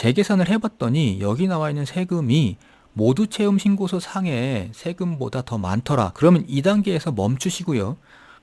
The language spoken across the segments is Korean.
재계산을 해봤더니 여기 나와 있는 세금이 모두 채움 신고서 상의 세금보다 더 많더라. 그러면 2단계에서 멈추시고요.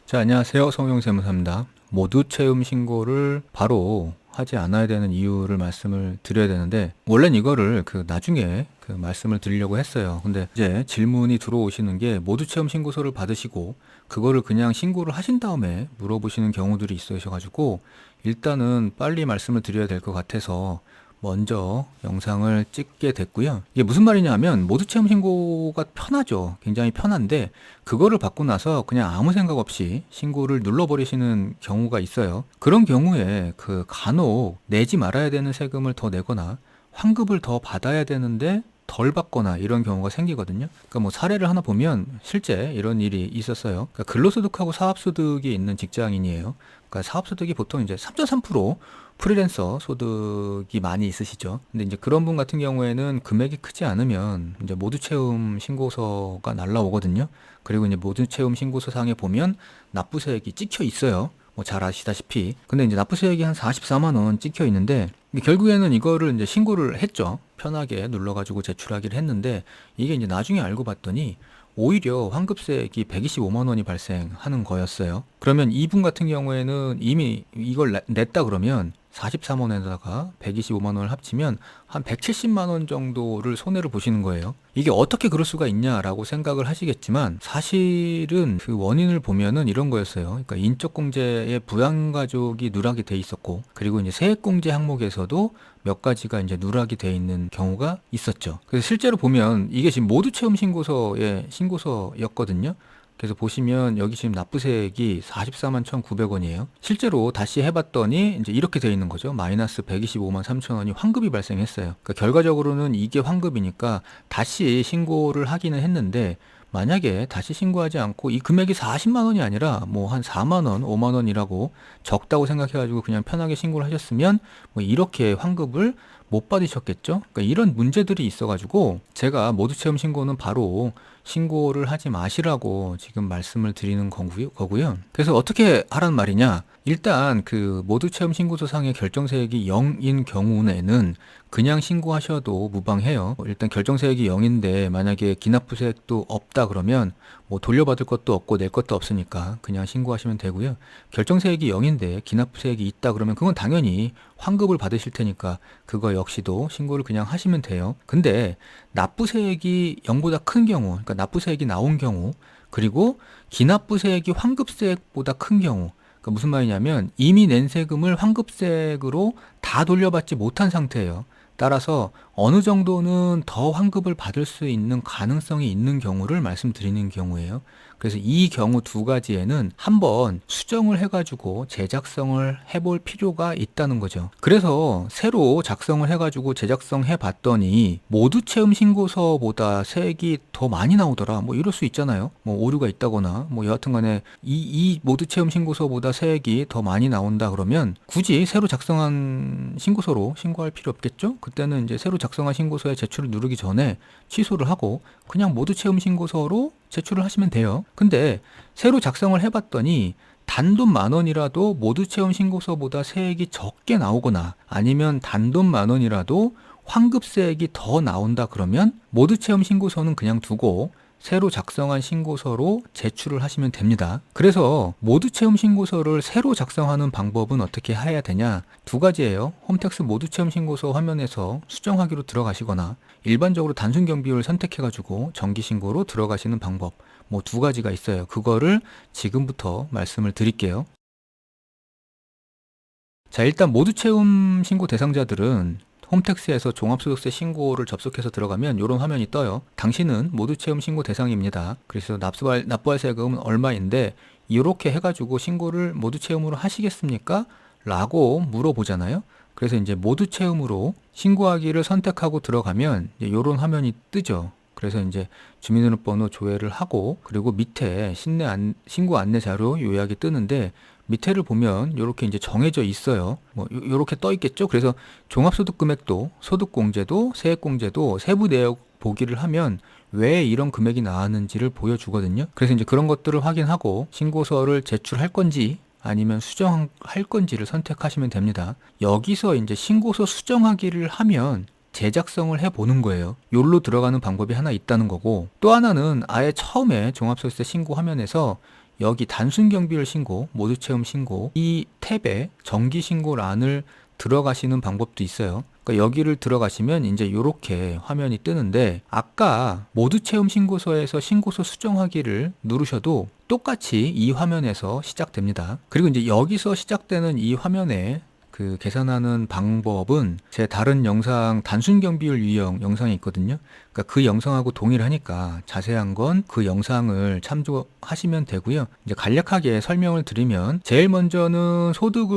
자, 안녕하세요. 성용세무사입니다. 모두 채움 신고를 바로 하지 않아야 되는 이유를 말씀을 드려야 되는데, 원래는 이거를 나중에 말씀을 드리려고 했어요. 근데 이제 질문이 들어오시는 게 모두 채움 신고서를 받으시고 그거를 그냥 신고를 하신 다음에 물어보시는 경우들이 있으셔가지고 일단은 빨리 말씀을 드려야 될 것 같아서 먼저 영상을 찍게 됐고요. 이게 무슨 말이냐면 모두 체험 신고가 편하죠. 굉장히 편한데 그거를 받고 나서 그냥 아무 생각 없이 신고를 눌러버리시는 경우가 있어요. 그런 경우에 간혹 내지 말아야 되는 세금을 더 내거나 환급을 더 받아야 되는데 덜 받거나 이런 경우가 생기거든요. 그러니까 뭐 사례를 하나 보면 실제 이런 일이 있었어요. 그러니까 근로소득하고 사업소득이 있는 직장인이에요. 그러니까 사업소득이 보통 이제 3.3% 프리랜서 소득이 많이 있으시죠. 근데 이제 그런 분 같은 경우에는 금액이 크지 않으면 이제 모두 채움 신고서가 날라오거든요. 그리고 이제 모두 채움 신고서 상에 보면 납부세액이 찍혀 있어요. 뭐 잘 아시다시피. 근데 이제 납부세액이 한 44만 원 찍혀 있는데 결국에는 이거를 이제 신고를 했죠. 편하게 눌러가지고 제출하기를 했는데 이게 이제 나중에 알고 봤더니 오히려 환급세액이 125만 원이 발생하는 거였어요. 그러면 이분 같은 경우에는 이미 이걸 냈다 그러면 44만 원에다가 125만 원을 합치면 한 170만 원 정도를 손해를 보시는 거예요. 이게 어떻게 그럴 수가 있냐라고 생각을 하시겠지만 사실은 그 원인을 보면은 이런 거였어요. 그러니까 인적공제에 부양가족이 누락이 돼 있었고 그리고 이제 세액공제 항목에서도 몇 가지가 이제 누락이 돼 있는 경우가 있었죠. 그래서 실제로 보면 이게 지금 모두 채움 신고서의 신고서였거든요. 그래서 보시면 여기 지금 납부세액이 44만 1,900원이에요. 실제로 다시 해봤더니 이제 이렇게 돼 있는 거죠. 마이너스 125만 3천 원이 환급이 발생했어요. 그러니까 결과적으로는 이게 환급이니까 다시 신고를 하기는 했는데 만약에 다시 신고하지 않고 이 금액이 40만 원이 아니라 뭐 한 4만 원, 5만 원이라고 적다고 생각해가지고 그냥 편하게 신고를 하셨으면 뭐 이렇게 환급을 못 받으셨겠죠? 그러니까 이런 문제들이 있어가지고 제가 모두 체험 신고는 바로 신고를 하지 마시라고 지금 말씀을 드리는 거고요. 그래서 어떻게 하란 말이냐? 일단 모두 체험 신고서 상의 결정세액이 0인 경우에는 그냥 신고하셔도 무방해요. 일단 결정세액이 0인데 만약에 기납부세액도 없다 그러면 뭐 돌려받을 것도 없고 낼 것도 없으니까 그냥 신고하시면 되고요. 결정세액이 0인데 기납부세액이 있다 그러면 그건 당연히 환급을 받으실 테니까 그거 역시도 신고를 그냥 하시면 돼요. 근데 납부세액이 0보다 큰 경우, 그러니까 납부세액이 나온 경우, 그리고 기납부세액이 환급세액보다 큰 경우, 그러니까 무슨 말이냐면 이미 낸 세금을 환급세액으로 다 돌려받지 못한 상태예요. 따라서 어느 정도는 더 환급을 받을 수 있는 가능성이 있는 경우를 말씀드리는 경우예요. 그래서 이 경우 두 가지에는 한번 수정을 해가지고 재작성을 해볼 필요가 있다는 거죠. 그래서 새로 작성을 해가지고 재작성해 봤더니 모두 채움 신고서보다 세액이 더 많이 나오더라. 뭐 이럴 수 있잖아요. 뭐 오류가 있다거나 뭐 여하튼 간에 이 모두 채움 신고서보다 세액이 더 많이 나온다 그러면 굳이 새로 작성한 신고서로 신고할 필요 없겠죠? 그때는 이제 새로 작성한 신고서에 제출을 누르기 전에 취소를 하고 그냥 모두 채움 신고서로 제출을 하시면 돼요. 근데 새로 작성을 해봤더니 단돈 10,000원이라도 모두 채움 신고서보다 세액이 적게 나오거나 아니면 단돈 10,000원이라도 환급세액이 더 나온다 그러면 모두 채움 신고서는 그냥 두고 새로 작성한 신고서로 제출을 하시면 됩니다. 그래서 모두 채움 신고서를 새로 작성하는 방법은 어떻게 해야 되냐? 두 가지예요. 홈택스 모두 채움 신고서 화면에서 수정하기로 들어가시거나 일반적으로 단순 경비율 선택해가지고 정기 신고로 들어가시는 방법. 뭐 두 가지가 있어요. 그거를 지금부터 말씀을 드릴게요. 자, 일단 모두 채움 신고 대상자들은 홈택스에서 종합소득세 신고를 접속해서 들어가면 이런 화면이 떠요. 당신은 모두 채움 신고 대상입니다. 그래서 납부할 세금은 얼마인데 이렇게 해가지고 신고를 모두 채움으로 하시겠습니까? 라고 물어보잖아요. 그래서 이제 모두 채움으로 신고하기를 선택하고 들어가면 이런 화면이 뜨죠. 그래서 이제 주민등록번호 조회를 하고 그리고 밑에 신고 안내 자료 요약이 뜨는데 밑에를 보면 이렇게 이제 정해져 있어요. 뭐 이렇게 떠 있겠죠. 그래서 종합소득 금액도 소득공제도 세액공제도 세부 내역 보기를 하면 왜 이런 금액이 나왔는지를 보여주거든요. 그래서 이제 그런 것들을 확인하고 신고서를 제출할 건지 아니면 수정할 건지를 선택하시면 됩니다. 여기서 이제 신고서 수정하기를 하면 재작성을 해보는 거예요. 요로 들어가는 방법이 하나 있다는 거고, 또 하나는 아예 처음에 종합소득세 신고 화면에서 여기 단순 경비율 신고, 모두 채움 신고 이 탭에 정기 신고란을 들어가시는 방법도 있어요. 그러니까 여기를 들어가시면 이제 이렇게 화면이 뜨는데, 아까 모두 채움 신고서에서 신고서 수정하기를 누르셔도 똑같이 이 화면에서 시작됩니다. 그리고 이제 여기서 시작되는 이 화면에 그 계산하는 방법은 제 다른 영상 단순 경비율 유형 영상이 있거든요. 그러니까 그 영상하고 동일하니까 자세한 건 그 영상을 참조하시면 되고요. 이제 간략하게 설명을 드리면 제일 먼저는 소득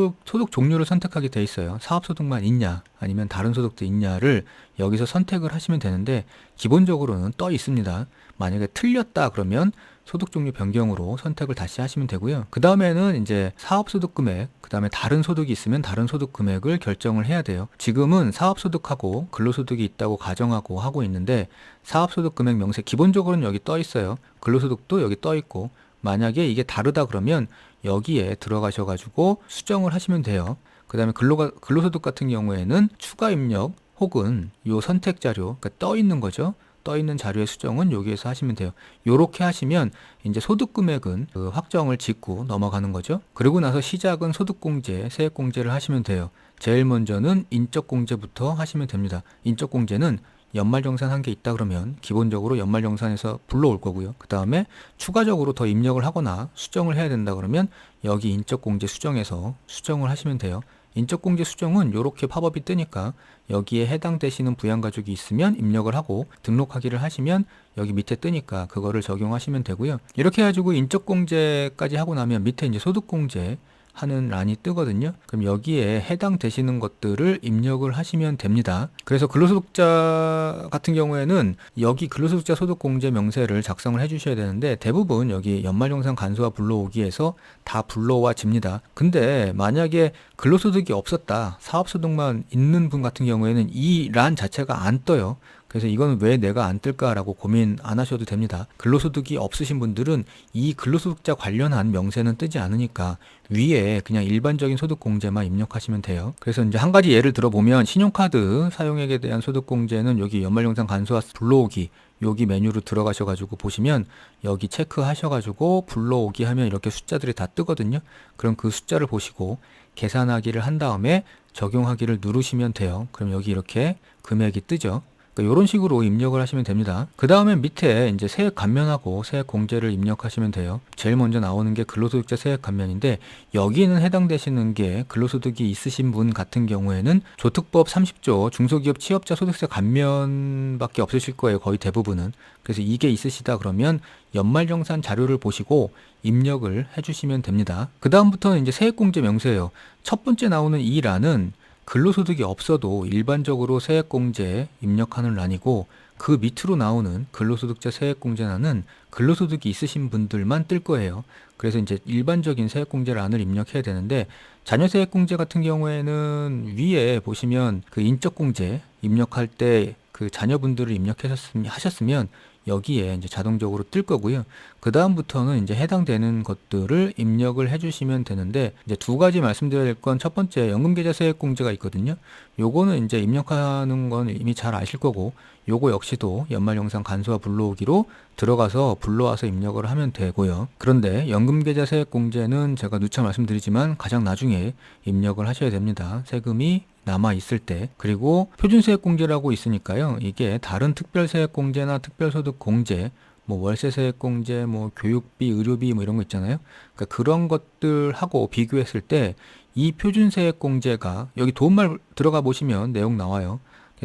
종류를 선택하게 돼 있어요. 사업소득만 있냐 아니면 다른 소득도 있냐를 여기서 선택을 하시면 되는데, 기본적으로는 떠 있습니다. 만약에 틀렸다 그러면 소득 종류 변경으로 선택을 다시 하시면 되고요. 그 다음에는 이제 사업소득 금액, 그 다음에 다른 소득이 있으면 다른 소득 금액을 결정을 해야 돼요. 지금은 사업소득하고 근로소득이 있다고 가정하고 하고 있는데, 사업소득 금액 명세 기본적으로는 여기 떠 있어요. 근로소득도 여기 떠 있고, 만약에 이게 다르다 그러면 여기에 들어가셔가지고 수정을 하시면 돼요. 그 다음에 근로소득 같은 경우에는 추가 입력 혹은 요 선택 자료, 그러니까 떠 있는 거죠. 떠 있는 자료의 수정은 여기에서 하시면 돼요. 요렇게 하시면 이제 소득 금액은 그 확정을 짓고 넘어가는 거죠. 그리고 나서 시작은 소득공제, 세액공제를 하시면 돼요. 제일 먼저는 인적공제부터 하시면 됩니다. 인적공제는 연말정산 한 게 있다 그러면 기본적으로 연말정산에서 불러올 거고요. 그 다음에 추가적으로 더 입력을 하거나 수정을 해야 된다 그러면 여기 인적공제 수정에서 수정을 하시면 돼요. 인적공제 수정은 이렇게 팝업이 뜨니까 여기에 해당되시는 부양가족이 있으면 입력을 하고 등록하기를 하시면 여기 밑에 뜨니까 그거를 적용하시면 되고요. 이렇게 해가지고 인적공제까지 하고 나면 밑에 이제 소득공제 하는 란이 뜨거든요. 그럼 여기에 해당되시는 것들을 입력을 하시면 됩니다. 그래서 근로소득자 같은 경우에는 여기 근로소득자 소득공제 명세를 작성을 해주셔야 되는데, 대부분 여기 연말정산 간소화 불러오기에서 다 불러와 집니다. 근데 만약에 근로소득이 없었다, 사업소득만 있는 분 같은 경우에는 이 란 자체가 안 떠요. 그래서 이거는 왜 내가 안 뜰까라고 고민 안 하셔도 됩니다. 근로소득이 없으신 분들은 이 근로소득자 관련한 명세는 뜨지 않으니까 위에 그냥 일반적인 소득공제만 입력하시면 돼요. 그래서 이제 한 가지 예를 들어보면, 신용카드 사용액에 대한 소득공제는 여기 연말정산 간소화 불러오기 여기 메뉴로 들어가셔가지고 보시면 여기 체크하셔가지고 불러오기 하면 이렇게 숫자들이 다 뜨거든요. 그럼 그 숫자를 보시고 계산하기를 한 다음에 적용하기를 누르시면 돼요. 그럼 여기 이렇게 금액이 뜨죠. 그러니까 이런 식으로 입력을 하시면 됩니다. 그 다음에 밑에 이제 세액 감면하고 세액 공제를 입력하시면 돼요. 제일 먼저 나오는 게 근로소득자 세액 감면인데, 여기는 해당되시는 게 근로소득이 있으신 분 같은 경우에는 조특법 30조 중소기업 취업자 소득세 감면밖에 없으실 거예요. 거의 대부분은. 그래서 이게 있으시다 그러면 연말정산 자료를 보시고 입력을 해주시면 됩니다. 그 다음부터는 이제 세액공제 명세예요. 첫 번째 나오는 이 란은 근로소득이 없어도 일반적으로 세액공제 입력하는 란이고, 그 밑으로 나오는 근로소득자 세액공제란은 근로소득이 있으신 분들만 뜰 거예요. 그래서 이제 일반적인 세액공제란을 입력해야 되는데, 자녀세액공제 같은 경우에는 위에 보시면 그 인적공제 입력할 때 그 자녀분들을 입력하셨으면 여기에 이제 자동적으로 뜰 거고요. 그 다음부터는 이제 해당되는 것들을 입력을 해주시면 되는데, 이제 두 가지 말씀드려야 될 건, 첫 번째 연금계좌 세액공제가 있거든요. 요거는 이제 입력하는 건 이미 잘 아실 거고, 요거 역시도 연말정산 간소화 불러오기로 들어가서 불러와서 입력을 하면 되고요. 그런데 연금계좌 세액공제는 제가 누차 말씀드리지만 가장 나중에 입력을 하셔야 됩니다. 세금이 남아 있을 때. 그리고 표준세액공제라고 있으니까요. 이게 다른 특별세액공제나 특별소득공제, 뭐 월세세액공제, 뭐 교육비, 의료비 뭐 이런 거 있잖아요. 그러니까 그런 것들하고 비교했을 때 이 표준세액공제가, 여기 도움말 들어가 보시면 내용 나와요.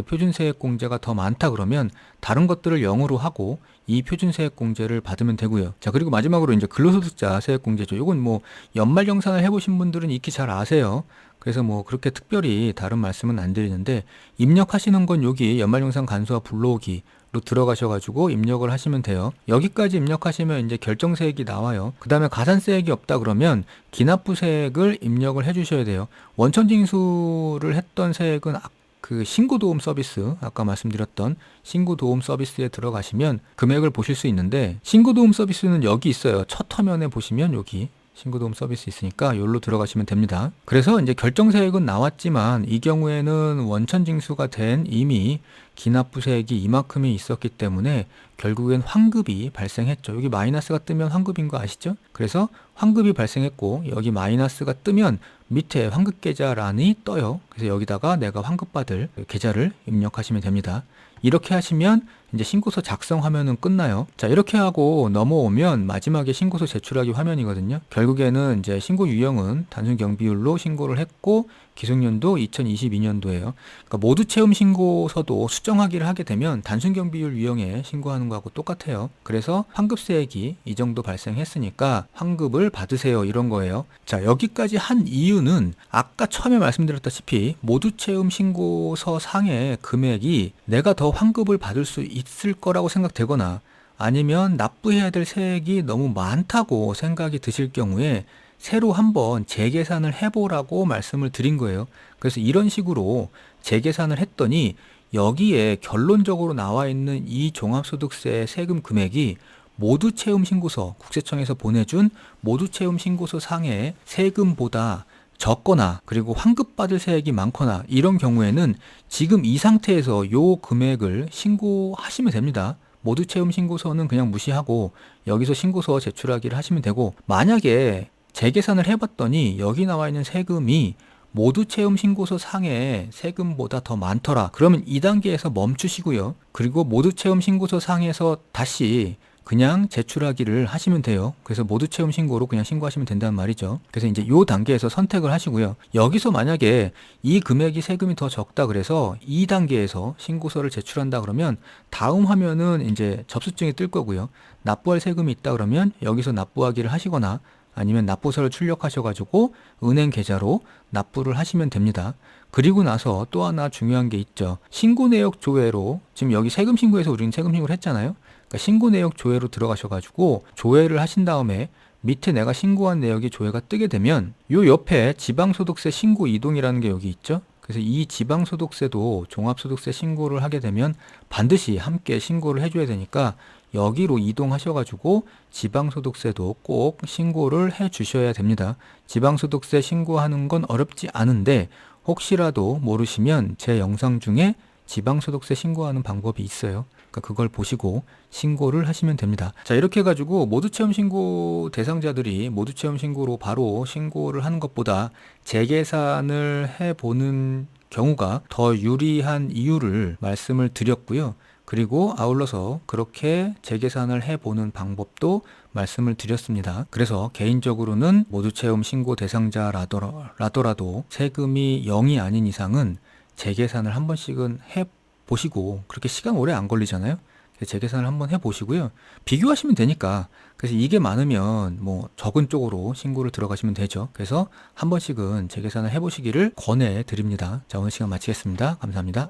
표준세액공제가 더 많다 그러면 다른 것들을 0으로 하고 이 표준세액공제를 받으면 되고요. 자, 그리고 마지막으로 이제 근로소득자 세액공제죠. 이건 뭐 연말정산을 해보신 분들은 익히 잘 아세요. 그래서 뭐 그렇게 특별히 다른 말씀은 안 드리는데, 입력하시는 건 여기 연말정산 간소화 불러오기로 들어가셔가지고 입력을 하시면 돼요. 여기까지 입력하시면 이제 결정세액이 나와요. 그 다음에 가산세액이 없다 그러면 기납부세액을 입력을 해주셔야 돼요. 원천징수를 했던 세액은 그 신고도움 서비스, 아까 말씀드렸던 신고도움 서비스에 들어가시면 금액을 보실 수 있는데, 신고도움 서비스는 여기 있어요. 첫 화면에 보시면 여기 신고도움 서비스 있으니까 여기로 들어가시면 됩니다. 그래서 이제 결정세액은 나왔지만 이 경우에는 원천징수가 된 이미 기납부세액이 이만큼이 있었기 때문에 결국엔 환급이 발생했죠. 여기 마이너스가 뜨면 환급인 거 아시죠? 그래서 환급이 발생했고 여기 마이너스가 뜨면 밑에 환급계좌란이 떠요. 그래서 여기다가 내가 환급받을 계좌를 입력하시면 됩니다. 이렇게 하시면 이제 신고서 작성하면은 끝나요. 자, 이렇게 하고 넘어오면 마지막에 신고서 제출하기 화면이거든요. 결국에는 이제 신고 유형은 단순 경비율로 신고를 했고 기속연도 2022년도예요. 그러니까 모두 채움 신고서도 수정하기를 하게 되면 단순 경비율 유형에 신고하는 거하고 똑같아요. 그래서 환급세액이 이 정도 발생했으니까 환급을 받으세요, 이런 거예요. 자, 여기까지 한 이유는 아까 처음에 말씀드렸다시피 모두 채움 신고서 상의 금액이 내가 더 환급을 받을 수 있을 거라고 생각되거나 아니면 납부해야 될 세액이 너무 많다고 생각이 드실 경우에 새로 한번 재계산을 해보라고 말씀을 드린 거예요. 그래서 이런 식으로 재계산을 했더니 여기에 결론적으로 나와 있는 이 종합소득세 세금 금액이 모두 채움 신고서, 국세청에서 보내준 모두 채움 신고서 상의 세금보다 적거나 그리고 환급받을 세액이 많거나 이런 경우에는 지금 이 상태에서 요 금액을 신고하시면 됩니다. 모두 채움 신고서는 그냥 무시하고 여기서 신고서 제출하기를 하시면 되고, 만약에 재계산을 해봤더니 여기 나와 있는 세금이 모두 채움 신고서 상의 세금보다 더 많더라. 그러면 2단계에서 멈추시고요. 그리고 모두 채움 신고서 상에서 다시 그냥 제출하기를 하시면 돼요. 그래서 모두 채움 신고로 그냥 신고하시면 된다는 말이죠. 그래서 이제 이 단계에서 선택을 하시고요. 여기서 만약에 이 금액이 세금이 더 적다 그래서 2단계에서 신고서를 제출한다 그러면 다음 화면은 이제 접수증이 뜰 거고요. 납부할 세금이 있다 그러면 여기서 납부하기를 하시거나 아니면 납부서를 출력하셔가지고 은행 계좌로 납부를 하시면 됩니다. 그리고 나서 또 하나 중요한 게 있죠. 신고 내역 조회로, 지금 여기 세금 신고에서 우리는 세금 신고를 했잖아요. 그러니까 신고 내역 조회로 들어가셔가지고 조회를 하신 다음에 밑에 내가 신고한 내역이 조회가 뜨게 되면 요 옆에 지방소득세 신고 이동이라는 게 여기 있죠. 그래서 이 지방소득세도 종합소득세 신고를 하게 되면 반드시 함께 신고를 해줘야 되니까 여기로 이동하셔가지고 지방소득세도 꼭 신고를 해 주셔야 됩니다. 지방소득세 신고하는 건 어렵지 않은데 혹시라도 모르시면 제 영상 중에 지방소득세 신고하는 방법이 있어요. 그러니까 그걸 보시고 신고를 하시면 됩니다. 자, 이렇게 해가지고 모두체험 신고 대상자들이 모두체험 신고로 바로 신고를 하는 것보다 재계산을 해보는 경우가 더 유리한 이유를 말씀을 드렸고요. 그리고 아울러서 그렇게 재계산을 해보는 방법도 말씀을 드렸습니다. 그래서 개인적으로는 모두체험 신고 대상자라더라도 세금이 0이 아닌 이상은 재계산을 한 번씩은 해보시고, 그렇게 시간 오래 안 걸리잖아요. 재계산을 한번 해보시고요. 비교하시면 되니까. 그래서 이게 많으면 뭐 적은 쪽으로 신고를 들어가시면 되죠. 그래서 한 번씩은 재계산을 해보시기를 권해드립니다. 자, 오늘 시간 마치겠습니다. 감사합니다.